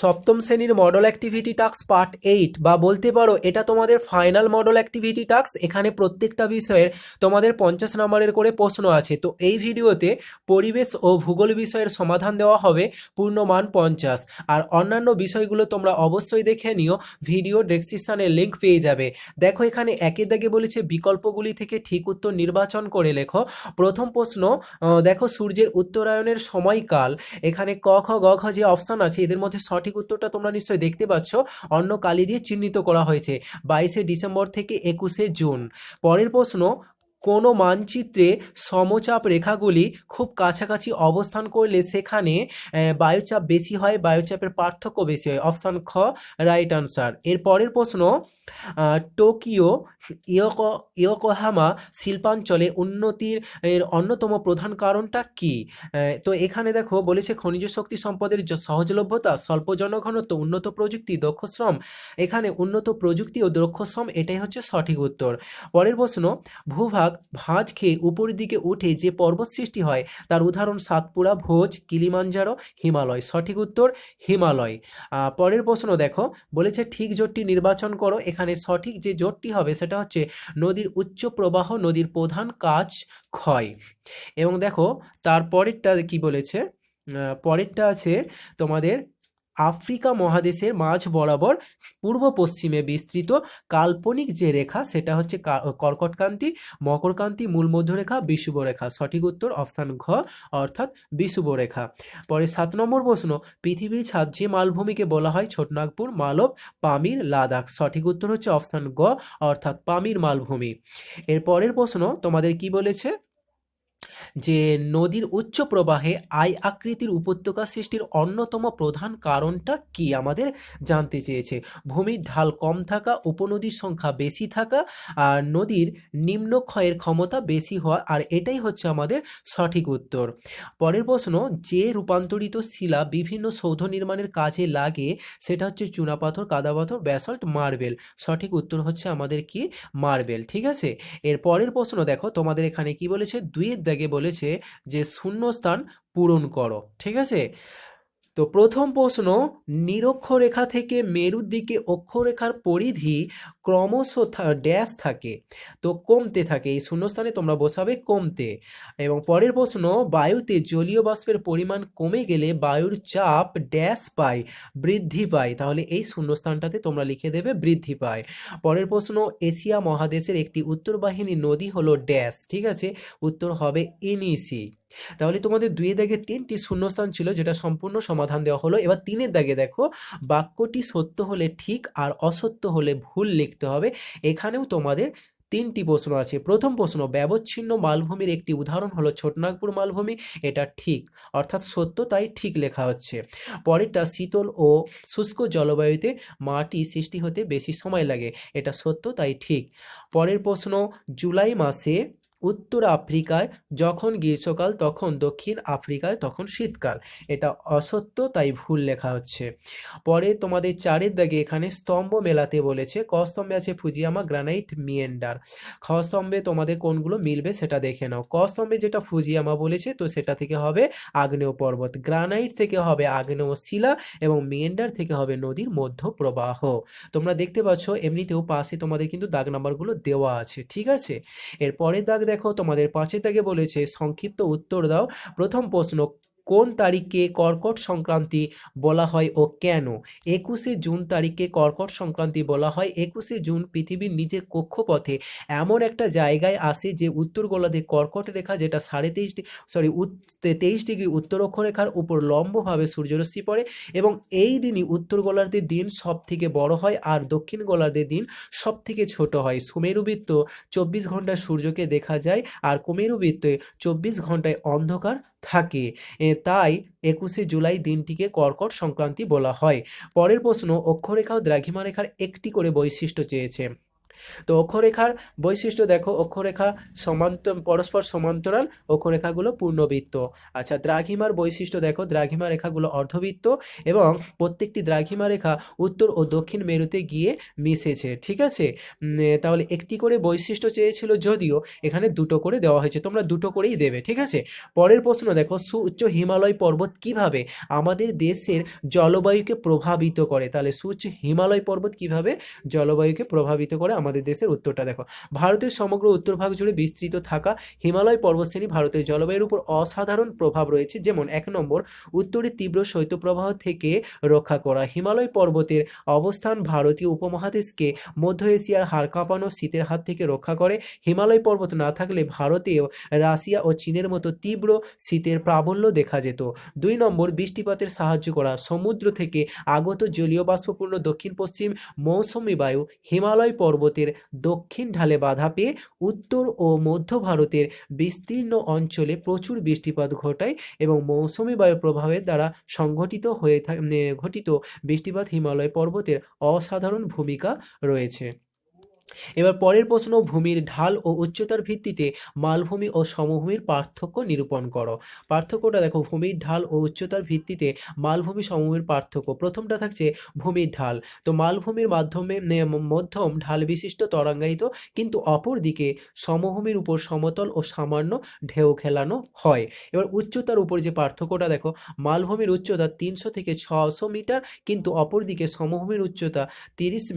সপ্তম শ্রেণীর model activity task part 8 বা বলতে পারো এটা তোমাদের ফাইনাল মডেল অ্যাক্টিভিটি টাস্ক। এখানে প্রত্যেকটা বিষয়ের তোমাদের 50 নম্বরের করে প্রশ্ন আছে। তো এই ভিডিওতে পরিবেশ ও ভূগোল বিষয়ের সমাধান দেওয়া হবে, পূর্ণমান 50। আর অন্যান্য বিষয়গুলো তোমরা অবশ্যই দেখে নিও, ভিডিও ডেসক্রিপশনে লিঙ্ক পেয়ে যাবে। দেখো এখানে একের দাগে বলেছে বিকল্পগুলি থেকে ঠিক উত্তর নির্বাচন করে লেখো। প্রথম প্রশ্ন, দেখো সূর্যের উত্তরায়ণের সময়কাল। এখানে ক খ গ ঘ যে অপশন আছে এদের মধ্যে সঠিক উত্তরটা তোমরা নিশ্চয়ই দেখতে পাচ্ছ, অন্য কালি দিয়ে চিহ্নিত করা হয়েছে 22শে ডিসেম্বর থেকে 21শে জুন। পরের প্রশ্ন, কোনো মানচিত্রে সমচাপ রেখাগুলি খুব কাছাকাছি অবস্থান করলে সেখানে বায়ুচাপ বেশি হয়, বায়ুচাপের পার্থক্য বেশি হয়। অপশান খ রাইট আনসার। এর পরের প্রশ্ন, টোকিও ইয়োকোহামা শিল্পাঞ্চলে উন্নতির অন্যতম প্রধান কারণটা কি? তো এখানে দেখো বলেছে খনিজ শক্তি সম্পদের সহজলভ্যতা, স্বল্প জনঘনত্ব, উন্নত প্রযুক্তি, দক্ষ শ্রম। এখানে উন্নত প্রযুক্তি ও দক্ষ শ্রম এটাই হচ্ছে সঠিক উত্তর। পরের প্রশ্ন, ভূভাগ ভাঁজ খেয়ে উপরের দিকে উঠে যে পর্বত সৃষ্টি হয় তার উদাহরণ সাতপুরা, ভোজ, কিলিমাঞ্জারো, হিমালয়। সঠিক উত্তর হিমালয়। পরের প্রশ্ন দেখো বলেছে ঠিক জোটটি নির্বাচন করো। এখানে সঠিক যে জোটটি হবে সেটা হচ্ছে নদীর উচ্চ প্রবাহ, নদীর প্রধান কাজ ক্ষয়। এবং দেখো তারপরেরটা কি বলেছে, পরেরটা আছে তোমাদের আফ্রিকা মহাদেশের মাঝ বরাবর পূর্ব পশ্চিমে বিস্তৃত কাল্পনিক যে রেখা সেটা হচ্ছে কর্কটক্রান্তি, মকরক্রান্তি, মূল মধ্যরেখা, বিষুবরেখা। সঠিক উত্তর অপশান ঘ অর্থাৎ বিষুবরেখা। পরে 7 নম্বর প্রশ্ন, পৃথিবীর ছাদ যে মালভূমিকে বলা হয় ছোটনাগপুর, মালব, পামির, লাদাখ। সঠিক উত্তর হচ্ছে অপশান গ অর্থাৎ পামির মালভূমি। এর পরের প্রশ্ন তোমাদের কি বলেছে যে নদীর উচ্চ প্রবাহে আই আকৃতির উপত্যকা সৃষ্টির অন্যতম প্রধান কারণটা কি আমাদের জানতে চেয়েছে। ভূমির ঢাল কম থাকা, উপনদীর সংখ্যা বেশি থাকা, আর নদীর নিম্নক্ষয়ের ক্ষমতা বেশি হওয়া, আর এটাই হচ্ছে আমাদের সঠিক উত্তর। পরের প্রশ্ন, যে রূপান্তরিত শিলা বিভিন্ন সৌধ নির্মাণের কাজে লাগে সেটা হচ্ছে চুনাপাথর, কাদাপাথর, ব্যাসল্ট, মার্বেল। সঠিক উত্তর হচ্ছে আমাদের কি মার্বেল। ঠিক আছে। এর পরের প্রশ্ন দেখো তোমাদের এখানে কি বলেছে, দুইয়ের দাগে বলেছে যে শূন্যস্থান পূরণ করো। ঠিক আছে। তো প্রথম প্রশ্ন, নিরক্ষরেখা থেকে মেরুর দিকে অক্ষরেখার পরিধি ক্রমশ ড্যাশ থাকে, তো কমতে থাকে। এই শূন্যস্থানে তোমরা বসাবে কমতে। এবং পরের প্রশ্ন, বায়ুতে জলীয় বাষ্পের পরিমাণ কমে গেলে বায়ুর চাপ ড্যাশ পায়, বৃদ্ধি পায়। তাহলে এই শূন্যস্থানটাতে তোমরা লিখে দেবে বৃদ্ধি পায়। পরের প্রশ্ন, এশিয়া মহাদেশের একটি উত্তরবাহিনী নদী হলো ড্যাশ। ঠিক আছে, উত্তর হবে ইনিসি। তাহলে তোমাদের দুইয়ের দাগে 3টি শূন্যস্থান ছিল যেটা সম্পূর্ণ সমাধান দেওয়া হলো। এবার 3-এর দাগে দেখো, বাক্যটি সত্য হলে ঠিক আর অসত্য হলে ভুল লিখতে হবে। এখানেও তোমাদের 3টি প্রশ্ন আছে। প্রথম প্রশ্ন, ব্যবচ্ছিন্ন মালভূমির একটি উদাহরণ হলো ছোটনাগপুর মালভূমি। এটা ঠিক অর্থাৎ সত্য, তাই ঠিক লেখা হচ্ছে। পরেরটা, শীতল ও শুষ্ক জলবায়ুতে মাটি সৃষ্টি হতে বেশি সময় লাগে। এটা সত্য, তাই ঠিক। পরের প্রশ্ন, জুলাই মাসে উত্তর আফ্রিকায় যখন গ্রীষ্মকাল তখন দক্ষিণ আফ্রিকায় তখন শীতকাল। এটা অসত্য, তাই ভুল লেখা হচ্ছে। পরে তোমাদের 4-এর দাগে এখানে স্তম্ভ মেলাতে বলেছে। ক স্তম্ভে আছে ফুজিয়ামা, গ্রানাইট, মিয়েন্ডার। খ স্তম্ভে তোমাদের কোনগুলো মিলবে সেটা দেখে নাও। ক স্তম্ভে যেটা ফুজিয়ামা বলেছে তো সেটা থেকে হবে আগ্নেয় পর্বত, গ্রানাইট থেকে হবে আগ্নেয় শিলা, এবং মিয়েন্ডার থেকে হবে নদীর মধ্য প্রবাহ। তোমরা দেখতে পাচ্ছ এমনিতেও পাশে তোমাদের কিন্তু দাগ নাম্বারগুলো দেওয়া আছে। ঠিক আছে। এর পরের দাগ দেখো তোমাদের 5-এর দাগে বলেছে সংক্ষিপ্ত উত্তর দাও। প্রথম প্রশ্ন, কোন তারিখকে কর্কট সংক্রান্তি বলা হয় ও কেন? 21শে জুন তারিখকে কর্কট সংক্রান্তি বলা হয়। 21শে জুন পৃথিবীর নিজের কক্ষপথে এমন একটা জায়গায় আসে যে উত্তর গোলার্ধে কর্কট রেখা, যেটা 23 ডিগ্রি উত্তর অক্ষরেখার উপর লম্বভাবে সূর্যরশ্মি পড়ে, এবং এই দিনই উত্তর গোলার্ধের দিন সব থেকে বড় হয় আর দক্ষিণ গোলার্ধের দিন সব থেকে ছোট হয়। সুমেরুবৃত্ত 24 ঘন্টায় সূর্যকে দেখা যায় আর কুমেরু বৃত্তে 24 ঘন্টায় অন্ধকার থাকে। তাই 21শে জুলাই দিনটিকে কর্কট সংক্রান্তি বলা হয়। পরের প্রশ্ন, অক্ষরেখা ও দ্রাঘিমা রেখার একটি করে বৈশিষ্ট্য চেয়েছে। তো অক্ষরেখার বৈশিষ্ট্য দেখো, অক্ষরেখা পরস্পর সমান্তরাল, অক্ষরেখাগুলো পূর্ণবৃত্ত। আচ্ছা, দ্রাঘিমার বৈশিষ্ট্য দেখো, দ্রাঘিমা রেখাগুলো অর্ধবৃত্ত এবং প্রত্যেকটি দ্রাঘিমা রেখা উত্তর ও দক্ষিণ মেরুতে গিয়ে মিশেছে, ঠিক আছে। তাহলে একটি করে বৈশিষ্ট্য চেয়েছিল, যদিও এখানে দুটো করে দেওয়া হয়েছে, তোমরা দুটো করেই দেবে, ঠিক আছে। পরের প্রশ্ন দেখো, সুউচ্চ হিমালয় পর্বত কিভাবে আমাদের দেশের জলবায়ুকে প্রভাবিত করে? তাহলে সুউচ্চ হিমালয় পর্বত কিভাবে জলবায়ুকে প্রভাবিত করে আমাদের দেশের? উত্তরটা দেখো, ভারতের সমগ্র উত্তরভাগ জুড়ে বিস্তৃত থাকা হিমালয় পর্বতশ্রেণী ভারতের জলবায়ুর উপর অসাধারণ প্রভাব রয়েছে। যেমন 1 নম্বর, উত্তরে তীব্র শৈত্যপ্রবাহ থেকে রক্ষা করা। হিমালয় পর্বতের অবস্থান ভারতীয় উপমহাদেশকে মধ্য এশিয়ার হাড় কাঁপানো শীতের হাত থেকে রক্ষা করে। হিমালয় পর্বত না থাকলে ভারতেও রাশিয়া ও চীনের মতো তীব্র শীতের প্রাবল্য দেখা যেত। 2 নম্বর, বৃষ্টিপাতের সাহায্য করা। সমুদ্র থেকে আগত জলীয় বাষ্পপূর্ণ দক্ষিণ পশ্চিম মৌসুমী বায়ু হিমালয় পর্বতের দক্ষিণ ঢালে বাধা পেয়ে উত্তর ও মধ্য ভারতের বিস্তীর্ণ অঞ্চলে প্রচুর বৃষ্টিপাত ঘটায় এবং মৌসুমী বায়ুর প্রভাবের দ্বারা ঘটিত বৃষ্টিপাত হিমালয় পর্বতের অসাধারণ ভূমিকা রয়েছে। এবার পরের প্রশ্ন, ভূমির ঢাল ও উচ্চতার ভিত্তিতে মালভূমি ও সমভূমির পার্থক্য নিরূপণ করো। পার্থক্যটা দেখো, ভূমির ঢাল ও উচ্চতার ভিত্তিতে মালভূমি সমভূমির পার্থক্য। প্রথমটা থাকছে ভূমির ঢাল। তো মালভূমির মাধ্যমে মধ্যম ঢাল বিশিষ্ট তরঙ্গায়িত, কিন্তু অপরদিকে সমভূমির উপর সমতল ও সামান্য ঢেউ খেলানো হয়। এবার উচ্চতার উপর যে পার্থক্যটা দেখো, মালভূমির উচ্চতা 300 থেকে 600 মিটার, কিন্তু অপরদিকে সমভূমির উচ্চতা 300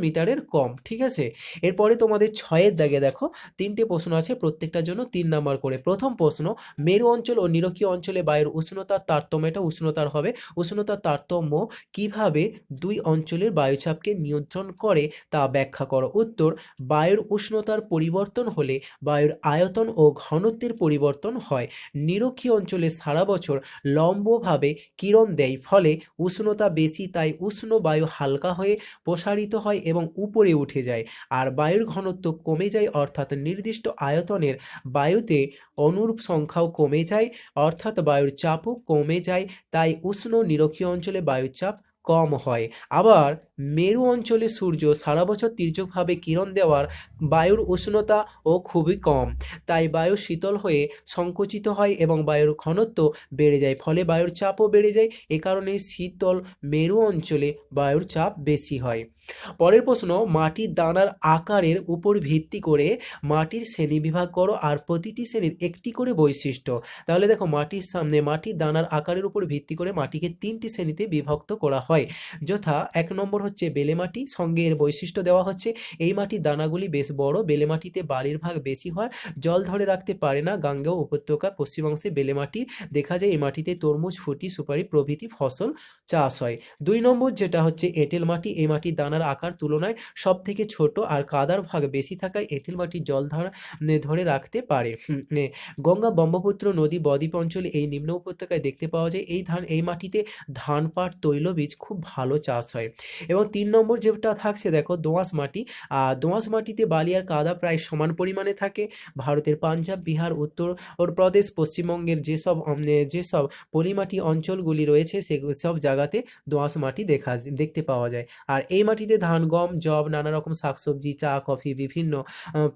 মিটারের কম, ঠিক আছে। এরপরে তোমাদের 6-এর দাগে দেখো, 3টে প্রশ্ন আছে, প্রত্যেকটার জন্য 3 নাম্বার করে। প্রথম প্রশ্ন, মেরু অঞ্চল ও নিরক্ষীয় অঞ্চলে বায়ুর উষ্ণতার তারতম্য, এটা উষ্ণতার হবে, উষ্ণতার তারতম্য কিভাবে দুই অঞ্চলের বায়ুচাপকে নিয়ন্ত্রণ করে তা ব্যাখ্যা করো। উত্তর, বায়ুর উষ্ণতার পরিবর্তন হলে বায়ুর আয়তন ও ঘনত্বের পরিবর্তন হয়। নিরক্ষীয় অঞ্চলে সারা বছর লম্বভাবে কিরণ দেয়, ফলে উষ্ণতা বেশি, তাই উষ্ণ বায়ু হালকা হয়ে প্রসারিত হয় এবং উপরে উঠে যায়। আর বায়ুর ঘনত্ব কমে যায়, অর্থাৎ নির্দিষ্ট আয়তনের বায়ুতে অনুরূপ সংখ্যাও কমে যায়, অর্থাৎ বায়ুর চাপও কমে যায়, তাই উষ্ণ নিরক্ষীয় অঞ্চলে বায়ুর চাপ কম হয়। আবার মেরু অঞ্চলে সূর্য সারা বছর তির্যকভাবে কিরণ দেওয়ার বায়ুর উষ্ণতা ও খুবই কম, তাই বায়ু শীতল হয়ে সংকুচিত হয় এবং বায়ুর ঘনত্ব বেড়ে যায়, ফলে বায়ুর চাপও বেড়ে যায়। এ কারণে শীতল মেরু অঞ্চলে বায়ুর চাপ বেশি হয়। পরের প্রশ্ন, মাটির দানার আকারের উপর ভিত্তি করে মাটির শ্রেণীবিভাগ করো আর প্রতিটি শ্রেণীর একটি করে বৈশিষ্ট্য। তাহলে দেখো, মাটির দানার আকারের উপর ভিত্তি করে মাটিকে 3টি শ্রেণীতে বিভক্ত করা হয়, যথা 1 নম্বর হচ্ছে বেলে মাটি। সঙ্গে এর বৈশিষ্ট্য দেওয়া হচ্ছে, এই মাটির দানাগুলি বেশ বড়, বেলে মাটিতে বালির ভাগ বেশি হয়, জল ধরে রাখতে পারে না। গাঙ্গেয় উপত্যকা পশ্চিমাংশে বেলে মাটি দেখা যায়, এই মাটিতে তরমুজ, ফুটি, সুপারি প্রভৃতি ফসল চাষ হয়। 2 নম্বর যেটা হচ্ছে এঁটেল মাটি, এই মাটির দানার আকার তুলনায় সব থেকে ছোট আর কাদার ভাগ বেশি থাকায় এঁটেল মাটি জল ধরে রাখতে পারে। গঙ্গা, ব্রহ্মপুত্র নদী বদ্বীপ অঞ্চলে এই নিম্ন উপত্যকায় দেখতে পাওয়া যায়। এই মাটিতে ধান, পাট, তৈলবীজ খুব ভালো চাষ হয়। এবং 3 নম্বর যেটা থাকছে দেখো, দোআঁশ মাটি। দোআঁশ মাটিতে বালি আর কাদা প্রায় সমান পরিমাণে থাকে। ভারতের পাঞ্জাব, বিহার, উত্তরপ্রদেশ, পশ্চিমবঙ্গের যেসব পলিমাটি অঞ্চলগুলি রয়েছে সব জায়গাতে দোআঁশ মাটি দেখতে পাওয়া যায়। আর এই মাটিতে ধান, গম, যব, নানা রকম শাকসবজি, চা, কফি, বিভিন্ন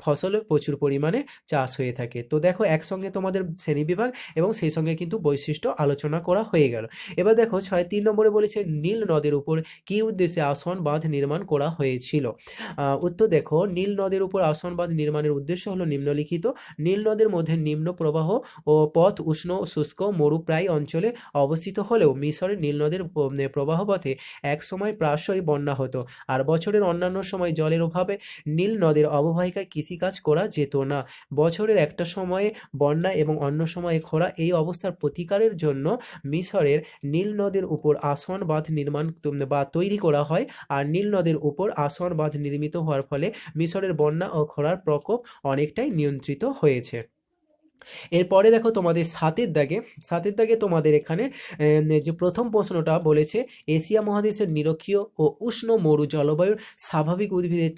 ফসলের প্রচুর পরিমাণে চাষ হয়ে থাকে। তো দেখো, একসঙ্গে তোমাদের শ্রেণীবিভাগ এবং সেই সঙ্গে কিন্তু বৈশিষ্ট্য আলোচনা করা হয়ে গেল। এবার দেখো 3 নম্বরে বলেছে, নীল নদের উপর কি উদ্দেশ্যে আসোয়ান বাঁধ নির্মাণ করা হয়েছিল? উত্তর দেখো, নীল নদের উপর আসোয়ান বাঁধ নির্মাণের উদ্দেশ্য হলো নিম্নলিখিত। নীল নদের মধ্যে নিম্ন প্রবাহ ও পথ উষ্ণ, শুষ্ক, মরুপ্রায় অঞ্চলে অবস্থিত হলেও মিশরের নীল নদের প্রবাহ পথে একসময় প্রায়শই বন্যা হতো, আর বছরের অন্যান্য সময় জলের অভাবে নীল নদের অববাহিকায় কৃষিকাজ করা যেত না। বছরের একটা সময়ে বন্যা এবং অন্য সময়ে খরা, এই অবস্থার প্রতিকারের জন্য মিশরের নীল নদের উপর আসোয়ান বাঁধ নির্মাণ বা তৈরি করা হয়। আর নীল নদের উপর আসোয়ান বাঁধ নির্মিত হওয়ার ফলে মিশরের বন্যা ও খরার প্রকোপ অনেকটাই নিয়ন্ত্রিত হয়েছে। এরপরে দেখো তোমাদের সাতের দাগে তোমাদের এখানে যে প্রথম প্রশ্নটা বলেছে, এশিয়া মহাদেশের নিরক্ষীয় ও উষ্ণ মরু জলবায়ুর স্বাভাবিক উদ্ভিদের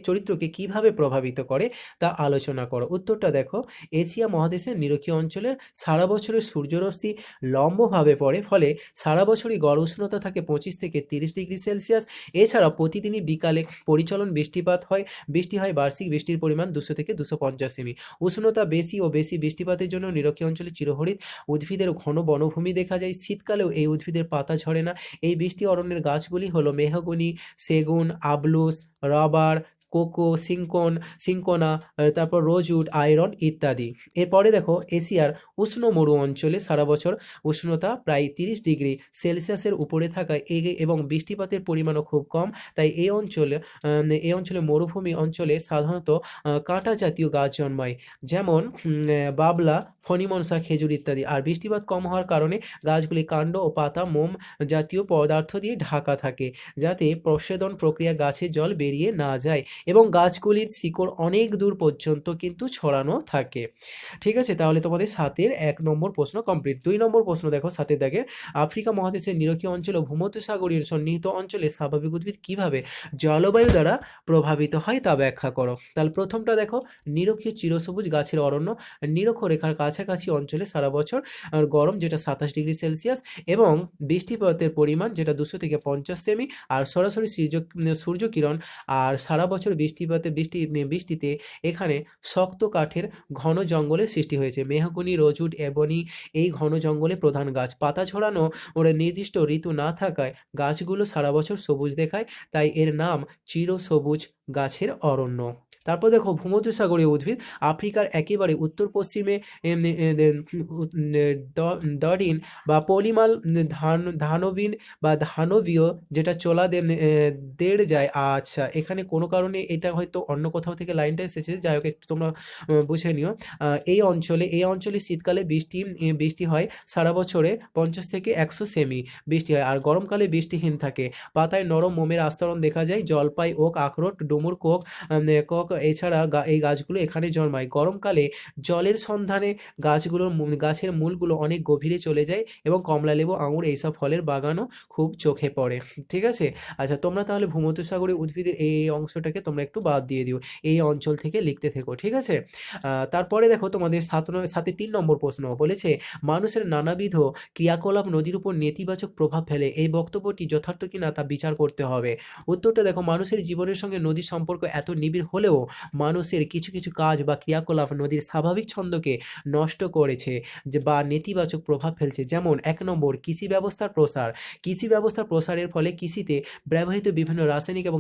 চরিত্রকে কিভাবে প্রভাবিত করে তা আলোচনা করো। উত্তরটা দেখো, এশিয়া মহাদেশের নিরক্ষীয় অঞ্চলের সারা বছরের সূর্যরশ্মি লম্বভাবে পড়ে, ফলে সারা বছরই গড় উষ্ণতা থাকে 25 থেকে 30 ডিগ্রি সেলসিয়াস। এছাড়া প্রতিদিনই বিকালে পরিচলন বৃষ্টি হয়, বার্ষিক বৃষ্টির পরিমাণ 200 থেকে 250 সেমি। উষ্ণতা বেশি ও বেশি বৃষ্টিপাতের জন্য নিরক্ষীয় অঞ্চলে চিরহরিৎ উদ্ভিদের ঘন বনভূমি দেখা যায়। শীতকালেও এই উদ্ভিদের পাতা ঝরে না। এই বৃষ্টি অরণ্যের গাছগুলি হলো মেহগনি, সেগুন, আবলুস, রবার, কোকো, সিনকোনা, তারপর রোজউড, আয়রন ইত্যাদি। এরপরে দেখো, এশিয়ার উষ্ণ মরু অঞ্চলে সারা বছর উষ্ণতা প্রায় 30 ডিগ্রি সেলসিয়াসের উপরে থাকায় এবং বৃষ্টিপাতের পরিমাণও খুব কম, তাই এই অঞ্চলে মরুভূমি অঞ্চলে সাধারণত কাঁটা জাতীয় গাছ জন্মায়, যেমন বাবলা, ফণিমনসা, খেজুর ইত্যাদি। আর বৃষ্টিপাত কম হওয়ার কারণে গাছগুলি কাণ্ড ও পাতা মোম জাতীয় পদার্থ দিয়ে ঢাকা থাকে, যাতে প্রস্বেদন প্রক্রিয়া গাছে জল বেরিয়ে না যায় এবং গাছগুলির শিকড় অনেক দূর পর্যন্ত কিন্তু ছড়ানো থাকে। ঠিক আছে, তাহলে তোমাদের 1 নম্বর প্রশ্ন কমপ্লিট। 2 নম্বর প্রশ্ন দেখো, দাগের, আফ্রিকা মহাদেশের নিরক্ষীয় অঞ্চল ও ভূমধ্যসাগরীয় সন্নিহিত অঞ্চলে স্বাভাবিক উদ্ভিদ কিভাবে জলবায়ু দ্বারা প্রভাবিত হয় তা ব্যাখ্যা করো। তাহলে প্রথমটা দেখো, নিরক্ষীয় চিরসবুজ গাছের অরণ্য নিরক্ষরেখার কাছাকাছি অঞ্চলে সারা বছর গরম, যেটা 27 ডিগ্রি সেলসিয়াস, এবং বৃষ্টিপাতের পরিমাণ যেটা 200 থেকে 50 সেমি। আর সরাসরি সূর্যকিরণ আর সারা বছর বৃষ্টিতে এখানে শক্ত কাঠের ঘন জঙ্গলের সৃষ্টি হয়েছে। মেহগনি, রোজউড, এবনি এই ঘন জঙ্গলে প্রধান গাছ। পাতা ঝরানো ওরা নির্দিষ্ট ঋতু না থাকায় গাছগুলো সারা বছর সবুজ দেখায়, তাই এর নাম চিরসবুজ গাছের অরণ্য। তারপর দেখো, ভূমধ্যসাগরীয় উদ্ভিদ আফ্রিকার একেবারে উত্তর পশ্চিমে ডরিন বা পলিমাল ধানবিন বা ধানবীয়, যেটা দেড় যায়। আচ্ছা, এখানে কোনো কারণে এটা হয়তো অন্য কোথাও থেকে লাইনটা এসেছে, যাই হোক একটু তোমরা বুঝে নিও। এই অঞ্চলে শীতকালে বৃষ্টি হয় সারা বছরে 50 থেকে 100 সেমি বৃষ্টি হয়, আর গরমকালে বৃষ্টিহীন থাকে। পাতায় নরম মোমের আস্তরণ দেখা যায়। জলপাই, ওক, আখরোট, ডুমুর, কক এছাড়া এই গাছগুলো এখানে জন্মায়। গরমকালে জলের সন্ধানে গাছের মূলগুলো অনেক গভীরে চলে যায় এবং কমলালেবু, আঙুর এইসব ফলের বাগানও খুব চোখে পড়ে। ঠিক আছে, আচ্ছা তোমরা তাহলে ভূমধ্যসাগরীয় উদ্ভিদের এই অংশটাকে তোমরা একটু বাদ দিয়ে দিও, এই অঞ্চল থেকে লিখতে থেকো। ঠিক আছে, তারপরে দেখো তোমাদের 3 নম্বর প্রশ্ন বলেছে, মানুষের নানাবিধ ক্রিয়াকলাপ নদীর উপর নেতিবাচক প্রভাব ফেলে, এই বক্তব্যটি যথার্থ কিনা তা বিচার করতে হবে। উত্তরটা দেখো, মানুষের জীবনের সঙ্গে নদীর সম্পর্ক এত নিবিড় হলেও মানুষের কিছু কিছু কাজ বা ক্রিয়াকলাপ নদীর স্বাভাবিক ছন্দকে নষ্ট করেছে বা নেতিবাচক প্রভাব ফেলছে। যেমন 1 নম্বর, কৃষি ব্যবস্থার প্রসারের ফলে কৃষিতে ব্যবহৃত বিভিন্ন রাসায়নিক এবং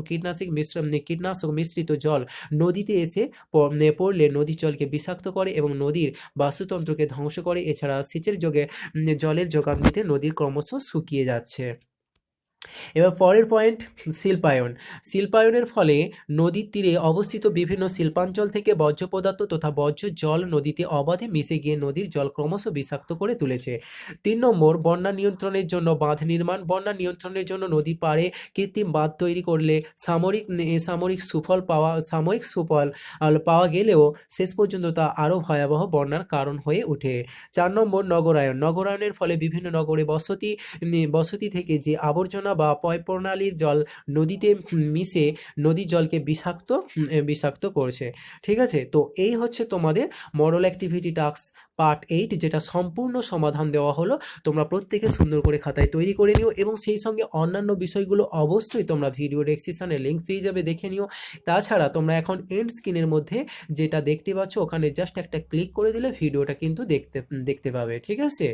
কীটনাশক মিশ্রিত জল নদীতে এসে পড়লে নদীর জলকে বিষাক্ত করে এবং নদীর বাস্তুতন্ত্রকে ধ্বংস করে। এছাড়া সেচের জলের যোগান দিতে নদীর ক্রমশ শুকিয়ে যাচ্ছে। এবার পরের পয়েন্ট, শিল্পায়নের ফলে নদীর তীরে অবস্থিত বিভিন্ন শিল্পাঞ্চল থেকে বর্জ্য পদার্থ তথা বর্জ্য জল নদীতে অবাধে মিশে গিয়ে নদীর জল ক্রমশ বিষাক্ত করে তুলেছে। 3 নম্বর, বন্যা নিয়ন্ত্রণের জন্য বাঁধ নির্মাণ। বন্যা নিয়ন্ত্রণের জন্য নদী পাড়ে কৃত্রিম বাঁধ তৈরি করলে সাময়িক সুফল পাওয়া গেলেও শেষ পর্যন্ত তা আরও ভয়াবহ বন্যার কারণ হয়ে ওঠে। 4 নম্বর, নগরায়নের ফলে বিভিন্ন নগরে বসতি থেকে যে আবর্জনা বা পয়ঃপ্রণালীর জল নদীতে মিশে নদীর জলকে বিষাক্ত করছে। ঠিক আছে, তো এই হচ্ছে তোমাদের মডেল অ্যাক্টিভিটি টাস্ক পার্ট 8, যেটা সম্পূর্ণ সমাধান দেওয়া হলো। তোমরা প্রত্যেকে সুন্দর করে খাতায় তৈরি করে নিও এবং সেই সঙ্গে অন্যান্য বিষয়গুলো অবশ্যই তোমরা ভিডিও ডেসক্রিপশনে লিঙ্ক পেয়ে যাবে, দেখে নিও। তাছাড়া তোমরা এখন এন্ড স্ক্রিনের মধ্যে যেটা দেখতে পাচ্ছ ওখানে জাস্ট একটা ক্লিক করে দিলে ভিডিওটা কিন্তু দেখতে পাবে। ঠিক আছে।